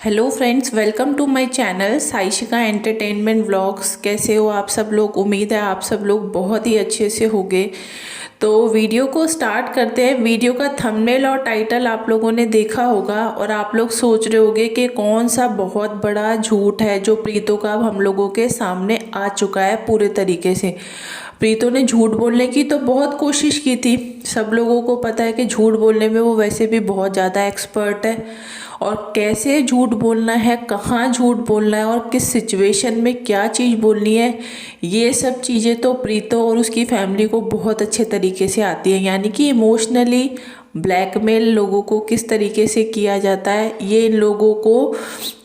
Hello friends, welcome to my channel Saishika entertainment vlogs. कैसे हो आप सब लोग? उम्मीद है आप सब लोग बहुत ही अच्छे से होंगे। तो वीडियो को स्टार्ट करते हैं। वीडियो का थंबनेल और टाइटल आप लोगों ने देखा होगा और आप लोग सोच रहे होंगे कि कौन सा बहुत बड़ा झूठ है जो प्रीतो का अब हम लोगों के सामने आ चुका है पूरे तरीके से। प्रीतो ने झूठ बोलने की तो बहुत कोशिश की थी। सब लोगों को पता है कि झूठ बोलने में वो वैसे भी बहुत ज़्यादा एक्सपर्ट है, और कैसे झूठ बोलना है, कहाँ झूठ बोलना है और किस सिचुएशन में क्या चीज़ बोलनी है, ये सब चीज़ें तो प्रीतो और उसकी फैमिली को बहुत अच्छे तरीके से आती है। यानी कि इमोशनली ब्लैकमेल लोगों को किस तरीके से किया जाता है, ये इन लोगों को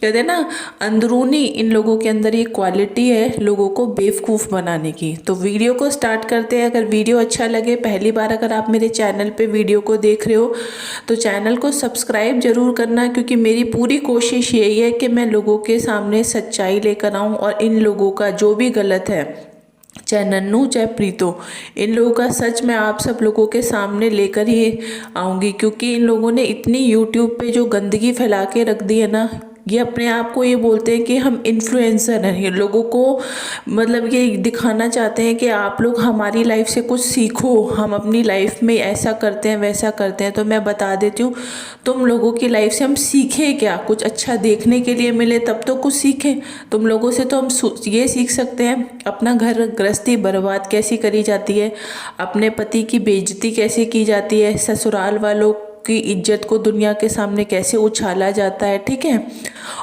कहते हैं ना, अंदरूनी इन लोगों के अंदर ये क्वालिटी है लोगों को बेवकूफ़ बनाने की। तो वीडियो को स्टार्ट करते हैं। अगर वीडियो अच्छा लगे, पहली बार अगर आप मेरे चैनल पे वीडियो को देख रहे हो तो चैनल को सब्सक्राइब जरूर करना, क्योंकि मेरी पूरी कोशिश यही है कि मैं लोगों के सामने सच्चाई लेकर आऊँ और इन लोगों का जो भी गलत है, चाहे नन्नू चाहे प्रीतो, इन लोगों का सच मैं आप सब लोगों के सामने लेकर ही आऊँगी। क्योंकि इन लोगों ने इतनी यूट्यूब पे जो गंदगी फैला के रख दी है ना, ये अपने आप को ये बोलते हैं कि हम इन्फ्लुएंसर हैं। ये लोगों को मतलब ये दिखाना चाहते हैं कि आप लोग हमारी लाइफ से कुछ सीखो, हम अपनी लाइफ में ऐसा करते हैं वैसा करते हैं। तो मैं बता देती हूँ, तुम लोगों की लाइफ से हम सीखें क्या? कुछ अच्छा देखने के लिए मिले तब तो कुछ सीखें। तुम लोगों से तो हम ये सीख सकते हैं अपना घर गृहस्थी बर्बाद कैसी करी जाती है, अपने पति की बेइज्जती कैसे की जाती है, ससुराल वालों की इज्जत को दुनिया के सामने कैसे उछाला जाता है, ठीक है।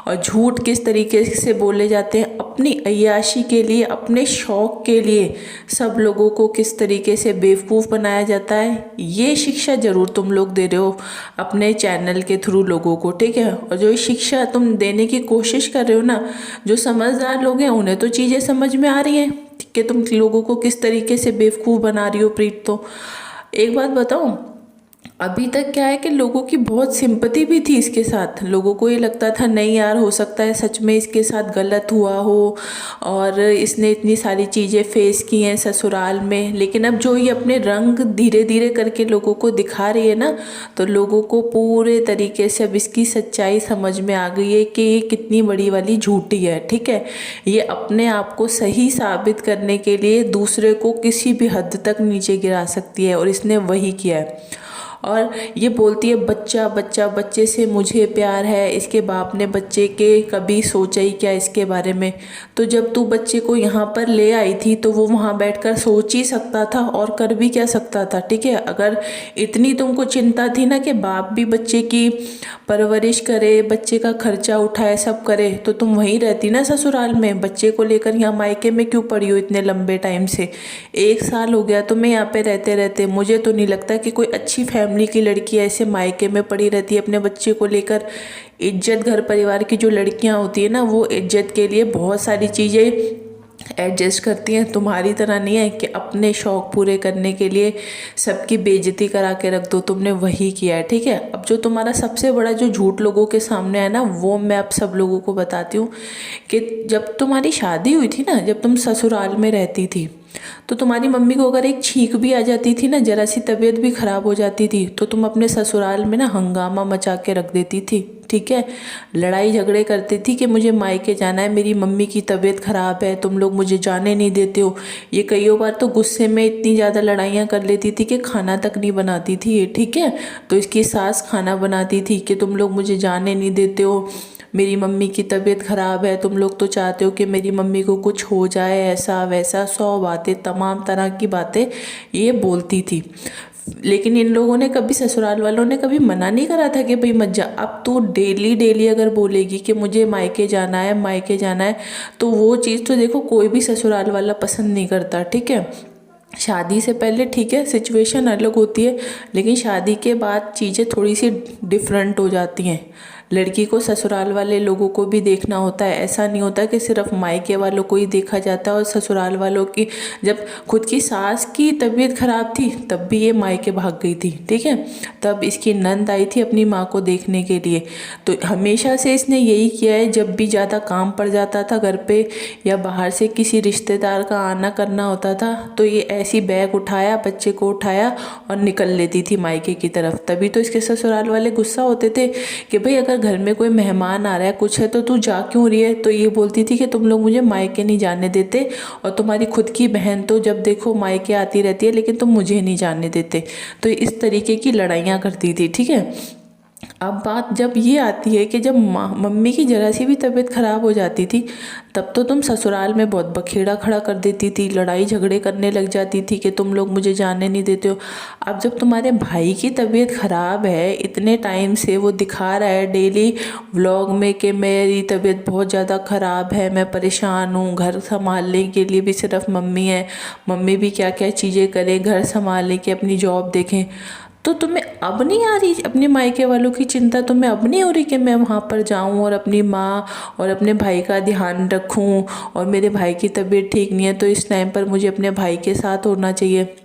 और झूठ किस तरीके से बोले जाते हैं अपनी अय्याशी के लिए, अपने शौक के लिए सब लोगों को किस तरीके से बेवकूफ़ बनाया जाता है, ये शिक्षा जरूर तुम लोग दे रहे हो अपने चैनल के थ्रू लोगों को, ठीक है। और जो शिक्षा तुम देने की कोशिश कर रहे हो ना, जो समझदार लोग हैं उन्हें तो चीज़ें समझ में आ रही हैं कि तुम लोगों को किस तरीके से बेवकूफ़ बना रही हो। प्रीत, तो एक बात बताऊं, अभी तक क्या है कि लोगों की बहुत सिंपैथी भी थी इसके साथ। लोगों को ये लगता था नहीं यार, हो सकता है सच में इसके साथ गलत हुआ हो और इसने इतनी सारी चीज़ें फेस की हैं ससुराल में। लेकिन अब जो ये अपने रंग धीरे धीरे करके लोगों को दिखा रही है ना, तो लोगों को पूरे तरीके से अब इसकी सच्चाई समझ में आ गई है कि ये कितनी बड़ी वाली झूठी है, ठीक है। ये अपने आप को सही साबित करने के लिए दूसरे को किसी भी हद तक नीचे गिरा सकती है, और इसने वही किया है। और ये बोलती है बच्चा बच्चा, बच्चे से मुझे प्यार है। इसके बाप ने बच्चे के कभी सोचा ही क्या इसके बारे में? तो जब तू बच्चे को यहाँ पर ले आई थी तो वो वहाँ बैठकर सोच ही सकता था और कर भी क्या सकता था, ठीक है। अगर इतनी तुमको चिंता थी ना कि बाप भी बच्चे की परवरिश करे, बच्चे का खर्चा उठाए, सब करे, तो तुम वहीं रहती ना ससुराल में। बच्चे को लेकर यहाँ मायके में क्यों पड़ी हो इतने लंबे टाइम से? 1 साल हो गया तुम्हें यहाँ पे रहते रहते। मुझे तो नहीं लगता कि कोई अच्छी फैमिली की लड़की ऐसे मायके में पड़ी रहती है अपने बच्चे को लेकर। इज्जत, घर परिवार की जो लड़कियां होती है ना, वो इज्जत के लिए बहुत सारी चीज़ें एडजस्ट करती हैं। तुम्हारी तरह नहीं है कि अपने शौक पूरे करने के लिए सबकी बेइज्जती करा के रख दो। तुमने वही किया है, ठीक है। अब जो तुम्हारा सबसे बड़ा जो झूठ लोगों के सामने है ना, वो मैं अब सब लोगों को बताती हूँ कि जब तुम्हारी शादी हुई थी ना, जब तुम ससुराल में रहती थी, तो तुम्हारी मम्मी को अगर एक छींक भी आ जाती थी ना, जरा सी तबीयत भी खराब हो जाती थी, तो तुम अपने ससुराल में ना हंगामा मचा के रख देती थी, ठीक है। लड़ाई झगड़े करती थी कि मुझे मायके जाना है, मेरी मम्मी की तबीयत खराब है, तुम लोग मुझे जाने नहीं देते हो। ये कईयों बार तो गुस्से में इतनी ज़्यादा लड़ाइयाँ कर लेती थी कि खाना तक नहीं बनाती थी ये, ठीक है। तो इसकी सास खाना बनाती थी कि तुम लोग मुझे जाने नहीं देते हो, मेरी मम्मी की तबीयत ख़राब है, तुम लोग तो चाहते हो कि मेरी मम्मी को कुछ हो जाए, ऐसा वैसा 100 बातें, तमाम तरह की बातें ये बोलती थी। लेकिन इन लोगों ने कभी, ससुराल वालों ने कभी मना नहीं करा था कि भाई मत जा। अब तू डेली डेली अगर बोलेगी कि मुझे मायके जाना है, मायके जाना है, तो वो चीज़ तो देखो कोई भी ससुराल वाला पसंद नहीं करता, ठीक है। शादी से पहले ठीक है सिचुएशन अलग होती है, लेकिन शादी के बाद चीज़ें थोड़ी सी डिफरेंट हो जाती हैं। लड़की को ससुराल वाले लोगों को भी देखना होता है। ऐसा नहीं होता कि सिर्फ मायके वालों को ही देखा जाता है। और ससुराल वालों की, जब खुद की सास की तबीयत खराब थी तब भी ये मायके भाग गई थी, ठीक है। तब इसकी नंद आई थी अपनी माँ को देखने के लिए। तो हमेशा से इसने यही किया है, जब भी ज़्यादा काम पड़ जाता था घर पे या बाहर से किसी रिश्तेदार का आना करना होता था, तो ये ऐसी बैग उठाया, बच्चे को उठाया और निकल लेती थी मायके की तरफ। तभी तो इसके ससुराल वाले गुस्सा होते थे कि भाई अगर अगर घर में कोई मेहमान आ रहा है कुछ है तो तू जा क्यों रही है। तो ये बोलती थी कि तुम लोग मुझे मायके नहीं जाने देते और तुम्हारी खुद की बहन तो जब देखो मायके आती रहती है लेकिन तुम मुझे नहीं जाने देते। तो इस तरीके की लड़ाइयाँ करती थी, ठीक है। अब बात जब ये आती है कि जब मम्मी की ज़रा सी भी तबीयत ख़राब हो जाती थी तब तो तुम ससुराल में बहुत बखेड़ा खड़ा कर देती थी, लड़ाई झगड़े करने लग जाती थी कि तुम लोग मुझे जाने नहीं देते हो। अब जब तुम्हारे भाई की तबीयत ख़राब है, इतने टाइम से वो दिखा रहा है डेली व्लॉग में कि मेरी तबीयत बहुत ज़्यादा ख़राब है, मैं परेशान हूँ, घर संभालने के लिए भी सिर्फ मम्मी है, मम्मी भी क्या क्या चीज़ें करें, घर संभालने की अपनी जॉब देखें, तो तुम्हें अब नहीं आ रही अपने मायके वालों की चिंता, तुम्हें अब नहीं हो रही कि मैं वहाँ पर जाऊँ और अपनी माँ और अपने भाई का ध्यान रखूँ और मेरे भाई की तबीयत ठीक नहीं है तो इस टाइम पर मुझे अपने भाई के साथ होना चाहिए।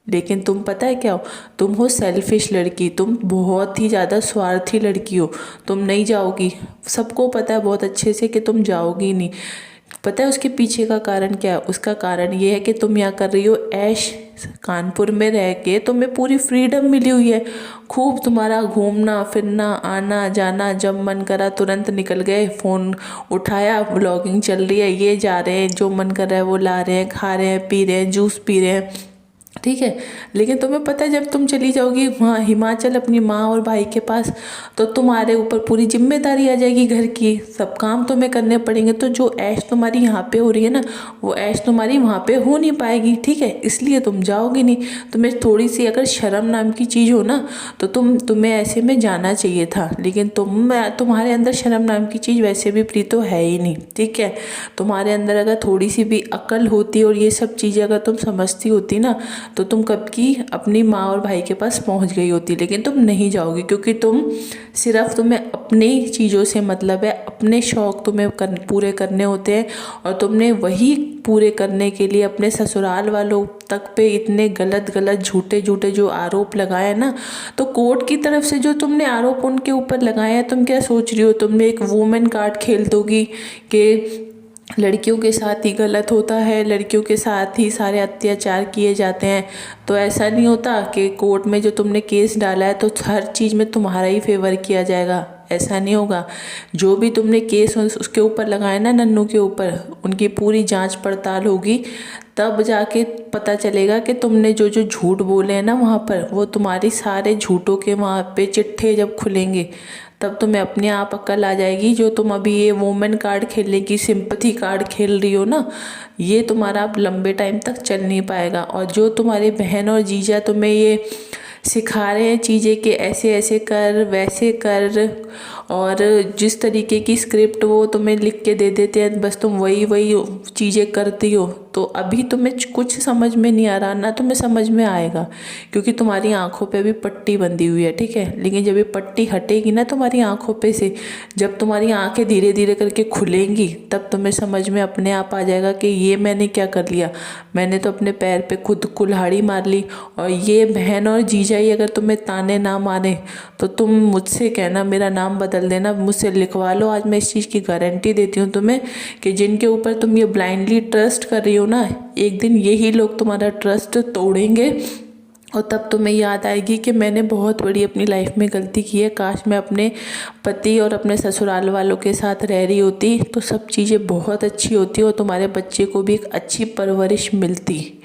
लेकिन तुम पता है क्या हो, तुम हो सेल्फिश लड़की, तुम बहुत ही ज़्यादा स्वार्थी लड़की हो, तुम नहीं जाओगी। सबको पता है बहुत अच्छे से कि तुम जाओगी नहीं। पता है उसके पीछे का कारण क्या है? उसका कारण ये है कि तुम यहाँ कर रही हो ऐश। कानपुर में रह के तुम्हें पूरी फ्रीडम मिली हुई है, खूब तुम्हारा घूमना फिरना आना जाना, जब मन करा तुरंत निकल गए, फ़ोन उठाया, व्लॉगिंग चल रही है, ये जा रहे हैं, जो मन कर रहा है वो ला रहे हैं, खा रहे हैं, पी रहे हैं, जूस पी रहे हैं, ठीक है। लेकिन तुम्हें पता है जब तुम चली जाओगी वहाँ हिमाचल अपनी माँ और भाई के पास तो तुम्हारे ऊपर पूरी जिम्मेदारी आ जाएगी, घर की सब काम तुम्हें करने पड़ेंगे। तो जो ऐश तुम्हारी यहाँ पे हो रही है ना वो ऐश तुम्हारी वहाँ पे हो नहीं पाएगी, ठीक है। इसलिए तुम जाओगी नहीं। तुम्हें थोड़ी सी अगर शर्म नाम की चीज़ हो ना तो तुम्हें ऐसे में जाना चाहिए था, लेकिन तुम्हारे अंदर शर्म नाम की चीज़ वैसे भी प्रीतो है ही नहीं, ठीक है। तुम्हारे अंदर अगर थोड़ी सी भी अक्ल होती और ये सब चीज़ें अगर तुम समझती होती ना तो तुम कब की अपनी माँ और भाई के पास पहुँच गई होती। लेकिन तुम नहीं जाओगी क्योंकि तुम्हें अपनी चीज़ों से मतलब है, अपने शौक़ तुम्हें पूरे करने होते हैं और तुमने वही पूरे करने के लिए अपने ससुराल वालों तक पे इतने गलत गलत झूठे झूठे जो आरोप लगाए ना, तो कोर्ट की तरफ से जो तुमने आरोप उनके ऊपर लगाए हैं, तुम क्या सोच रही हो तुमने एक वुमेन कार्ड खेल दोगी कि लड़कियों के साथ ही गलत होता है, लड़कियों के साथ ही सारे अत्याचार किए जाते हैं। तो ऐसा नहीं होता कि कोर्ट में जो तुमने केस डाला है तो हर चीज़ में तुम्हारा ही फेवर किया जाएगा, ऐसा नहीं होगा। जो भी तुमने केस उसके ऊपर लगाए ना नन्नू के ऊपर, उनकी पूरी जांच पड़ताल होगी, तब जाके पता चलेगा कि तुमने जो जो झूठ बोले हैं ना वहाँ पर, वो तुम्हारी सारे झूठों के वहाँ पे चिट्ठे जब खुलेंगे तब तुम्हें अपने आप अक्ल आ जाएगी। जो तुम अभी ये वुमेन कार्ड खेलने की सिंपैथी कार्ड खेल रही हो ना, ये तुम्हारा अब लंबे टाइम तक चल नहीं पाएगा। और जो तुम्हारी बहन और जीजा तुम्हें ये सिखा रहे हैं चीज़ें कि ऐसे ऐसे कर वैसे कर, और जिस तरीके की स्क्रिप्ट वो तुम्हें लिख के दे देते हैं बस तुम वही वही चीज़ें करती हो, तो अभी तुम्हें कुछ समझ में नहीं आ रहा ना तुम्हें समझ में आएगा, क्योंकि तुम्हारी आंखों पे भी पट्टी बंधी हुई है, ठीक है। लेकिन जब ये पट्टी हटेगी ना तुम्हारी आंखों पे से, जब तुम्हारी आंखें धीरे धीरे करके खुलेंगी तब तुम्हें समझ में अपने आप आ जाएगा कि ये मैंने क्या कर लिया, मैंने तो अपने पैर पे खुद कुल्हाड़ी मार ली। और ये बहन और जीजा ही अगर तुम्हें ताने ना माने तो तुम मुझसे कहना, मेरा नाम बदल देना, मुझसे लिखवा लो। आज मैं इस चीज़ की गारंटी देती हूँ तुम्हें कि जिनके ऊपर तुम ये ब्लाइंडली ट्रस्ट कर रही हो ना, एक दिन यही लोग तुम्हारा ट्रस्ट तोड़ेंगे और तब तुम्हें याद आएगी कि मैंने बहुत बड़ी अपनी लाइफ में गलती की है। काश मैं अपने पति और अपने ससुराल वालों के साथ रह रही होती तो सब चीज़ें बहुत अच्छी होती और तुम्हारे बच्चे को भी एक अच्छी परवरिश मिलती।